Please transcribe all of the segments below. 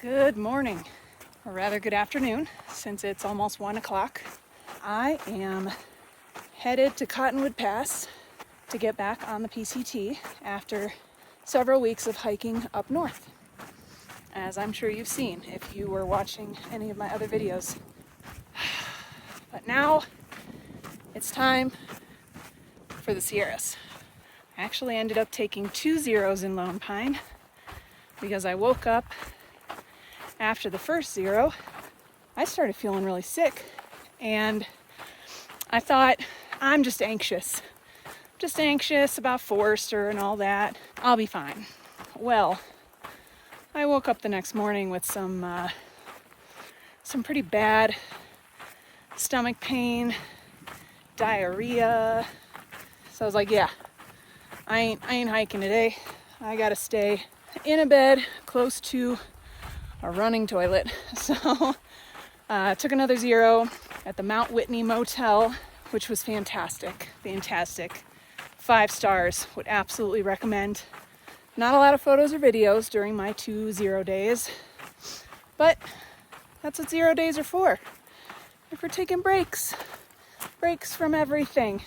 Good morning, or rather good afternoon, since it's almost 1 o'clock. I am headed to Cottonwood Pass to get back on the PCT after several weeks of hiking up north, as I'm sure you've seen if you were watching any of my other videos. But now it's time for the Sierras. I actually ended up taking 2 zeros in Lone Pine because I woke up after the first zero. I started feeling really sick, and I thought, I'm just anxious about Forester and all that. I'll be fine. Well, I woke up the next morning with some pretty bad stomach pain, diarrhea. So I was like, yeah, I ain't hiking today. I gotta stay in a bed close to a running toilet. So I took another zero at the Mount Whitney Motel, which was fantastic. 5 stars, would absolutely recommend. Not a lot of photos or videos during my 2 0 days, but that's what 0 days are for. If we're taking breaks from everything,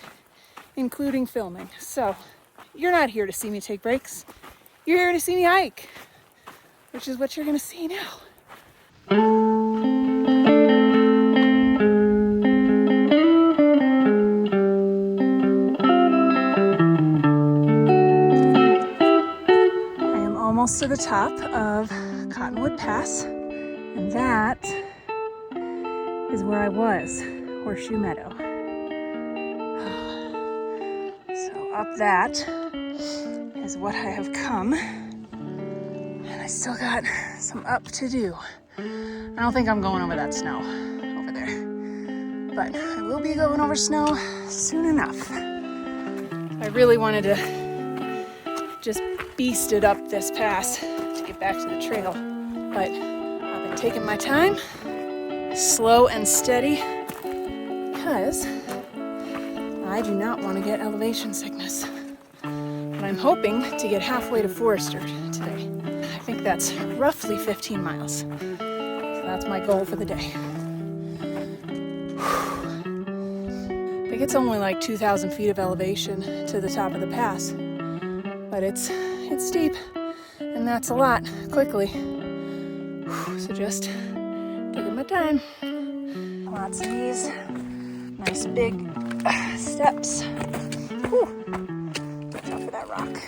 including filming. So you're not here to see me take breaks. You're here to see me hike, which is what you're gonna see now. I am almost to the top of Cottonwood Pass, and that is where I was, Horseshoe Meadow. So up that is what I have come, and I still got some up to do. I don't think I'm going over that snow over there, but I will be going over snow soon enough. I really wanted to just beast it up this pass to get back to the trail, but I've been taking my time, slow and steady, because I do not want to get elevation sickness. But I'm hoping to get halfway to Forester today. I think that's roughly 15 miles. So that's my goal for the day. I think it's only like 2,000 feet of elevation to the top of the pass, but it's steep, and that's a lot quickly. So just taking my time. Lots of these nice big steps. Watch out for that rock.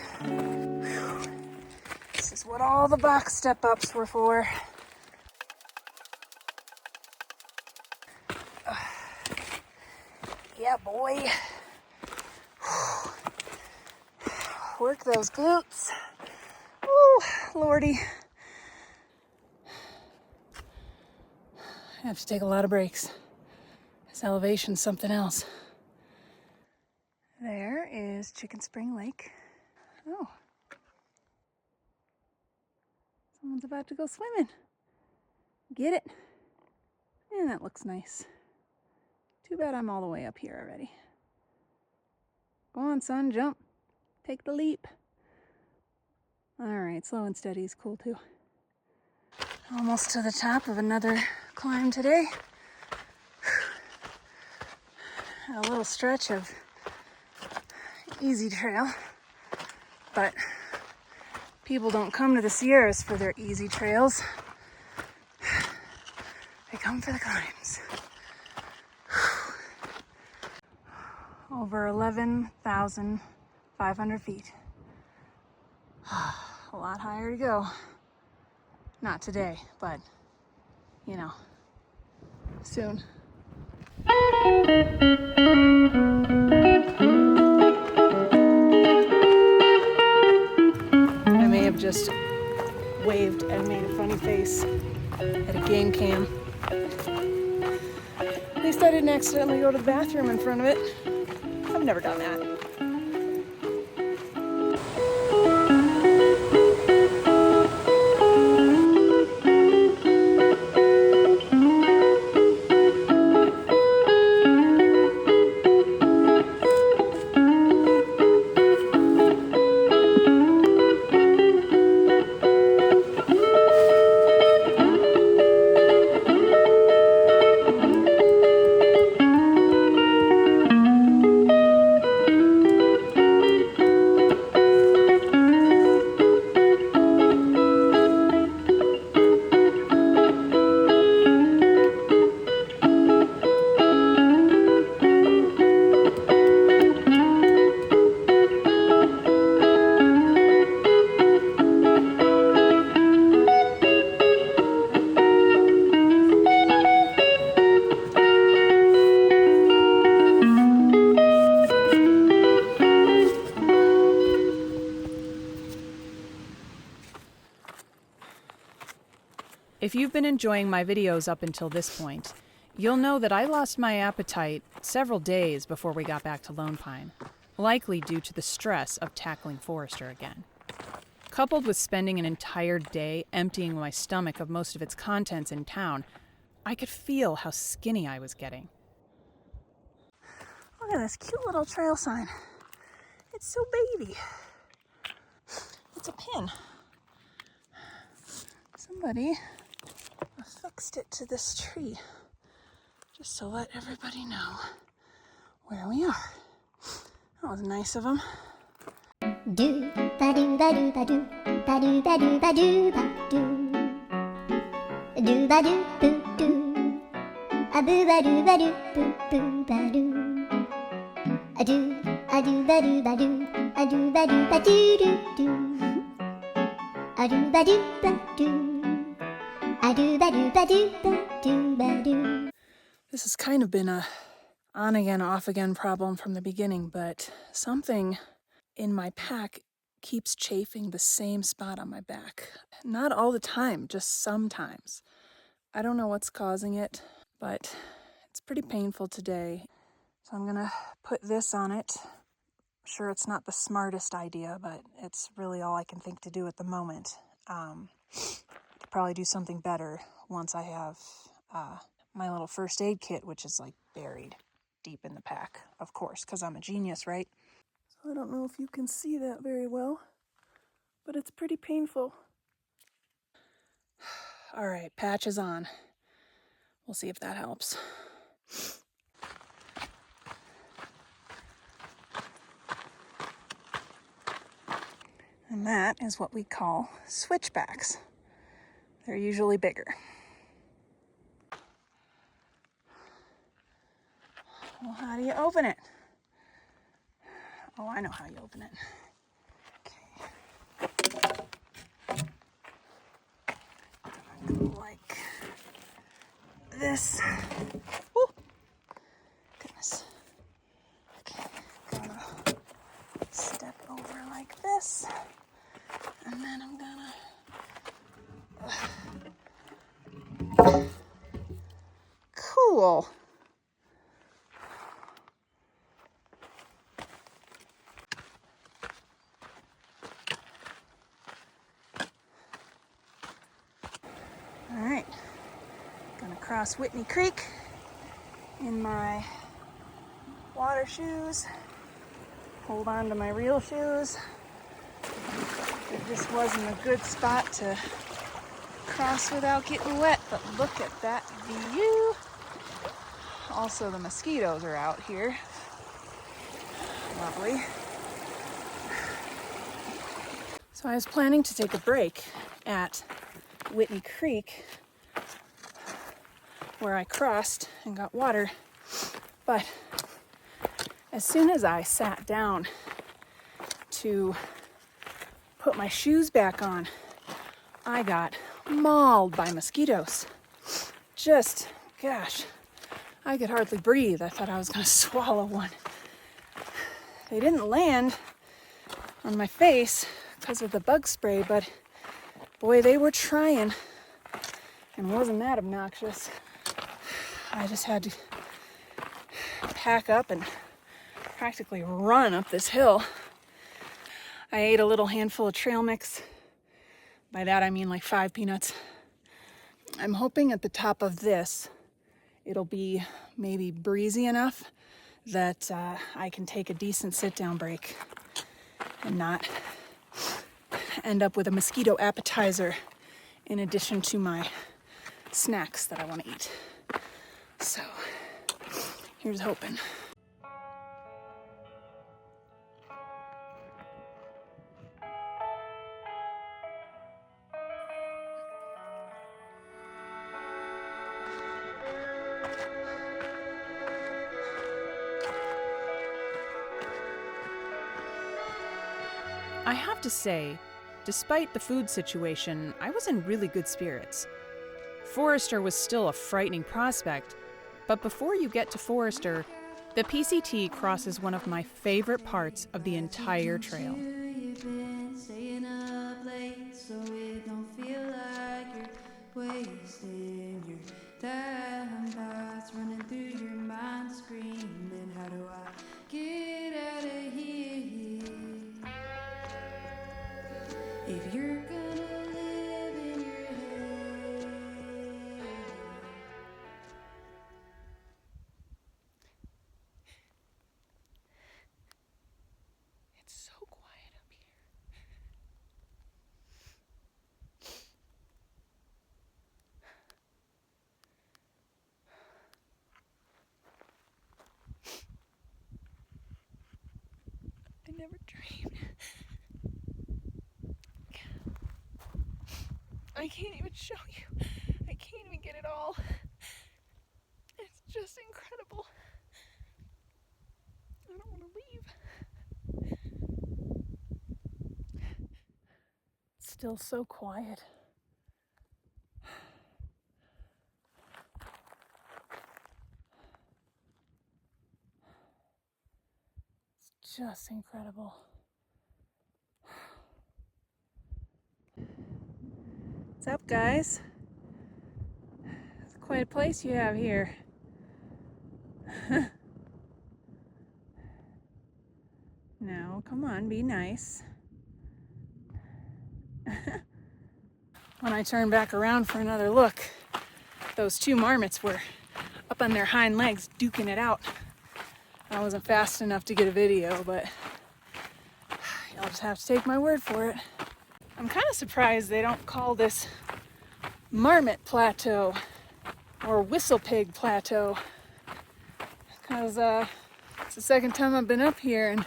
This is what all the box step ups were for. Yeah, boy. Work those glutes. Ooh, Lordy. I have to take a lot of breaks. This elevation's something else. There is Chicken Spring Lake. Oh. Someone's about to go swimming. Get it? And that looks nice. Too bad I'm all the way up here already. Go on, son, jump. Take the leap. Alright, slow and steady is cool too. Almost to the top of another climb today. A little stretch of easy trail, but people don't come to the Sierras for their easy trails. They come for the climbs. Over 11,500 feet. A lot higher to go. Not today, but, you know, soon. I may have just waved and made a funny face at a game cam. At least I didn't accidentally go to the bathroom in front of it. I've never done that. If you've been enjoying my videos up until this point, you'll know that I lost my appetite several days before we got back to Lone Pine, likely due to the stress of tackling Forester again. Coupled with spending an entire day emptying my stomach of most of its contents in town, I could feel how skinny I was getting. Look at this cute little trail sign. It's so baby. It's a pin. Somebody affixed it to this tree just to let everybody know where we are. That was nice of them. Do ba do ba do ba do ba do ba do ba do ba do ba do boo do a boo ba do ba do boo boo ba do a do ba do ba do a do ba do ba do do do a do ba do ba do a do ba do ba do ba do ba do. This has kind of been a on again off again problem from the beginning, but something in my pack keeps chafing the same spot on my back. Not all the time, just sometimes. I don't know what's causing it, but it's pretty painful today. So I'm gonna put this on it. I'm sure it's not the smartest idea, but it's really all I can think to do at the moment. Could probably do something better once I have my little first aid kit, which is like buried deep in the pack, of course, because I'm a genius, right? I don't know if you can see that very well, but it's pretty painful. All right, patch is on. We'll see if that helps. And that is what we call switchbacks. They're usually bigger. Well, how do you open it? Oh, I know how you open it. Like this. Woo! Goodness. Okay, gonna step over like this, and then I'm gonna. Cool. All right, gonna cross Whitney Creek in my water shoes, hold on to my real shoes. It just wasn't a good spot to cross without getting wet, but look at that view. Also, the mosquitoes are out here. Lovely. So I was planning to take a break at Whitney Creek, where I crossed and got water, but as soon as I sat down to put my shoes back on, I got mauled by mosquitoes. Just, gosh, I could hardly breathe. I thought I was gonna swallow one. They didn't land on my face because of the bug spray, but boy, they were trying, and wasn't that obnoxious. I just had to pack up and practically run up this hill. I ate a little handful of trail mix. By that I mean like 5 peanuts. I'm hoping at the top of this it'll be maybe breezy enough that I can take a decent sit-down break and not end up with a mosquito appetizer in addition to my snacks that I want to eat. So here's hoping. I have to say, despite the food situation, I was in really good spirits. Forester was still a frightening prospect, but before you get to Forester, the PCT crosses one of my favorite parts of the entire trail. If you're gonna live in your head. It's so quiet up here. I never dreamed. I can't even show you. I can't even get it all. It's just incredible. I don't want to leave. It's still so quiet. It's just incredible. What's up, guys? It's quite a place you have here. No, come on, be nice. When I turned back around for another look, those two marmots were up on their hind legs duking it out. I wasn't fast enough to get a video, but you'll just have to take my word for it. I'm kind of surprised they don't call this Marmot Plateau or Whistle Pig Plateau, because it's the second time I've been up here and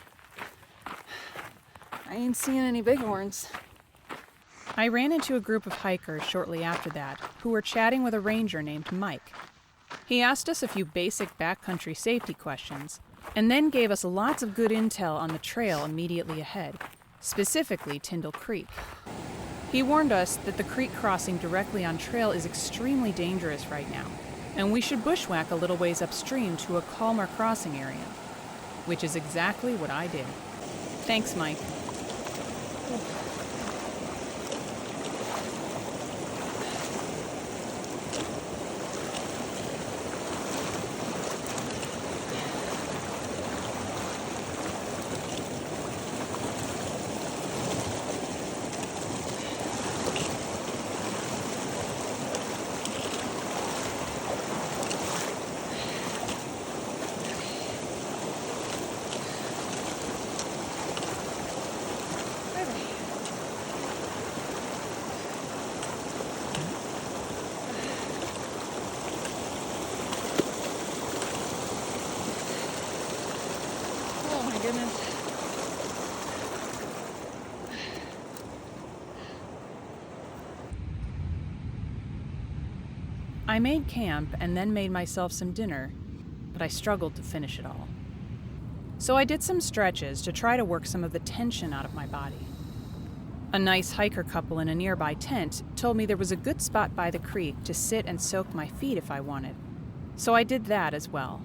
I ain't seeing any bighorns. I ran into a group of hikers shortly after that who were chatting with a ranger named Mike. He asked us a few basic backcountry safety questions and then gave us lots of good intel on the trail immediately ahead, specifically Tyndall Creek. He warned us that the creek crossing directly on trail is extremely dangerous right now, and we should bushwhack a little ways upstream to a calmer crossing area, which is exactly what I did. Thanks, Mike. I made camp and then made myself some dinner, but I struggled to finish it all. So I did some stretches to try to work some of the tension out of my body. A nice hiker couple in a nearby tent told me there was a good spot by the creek to sit and soak my feet if I wanted, so I did that as well.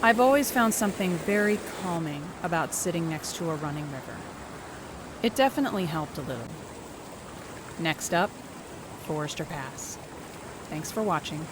I've always found something very calming about sitting next to a running river. It definitely helped a little. Next up, Forester Pass. Thanks for watching.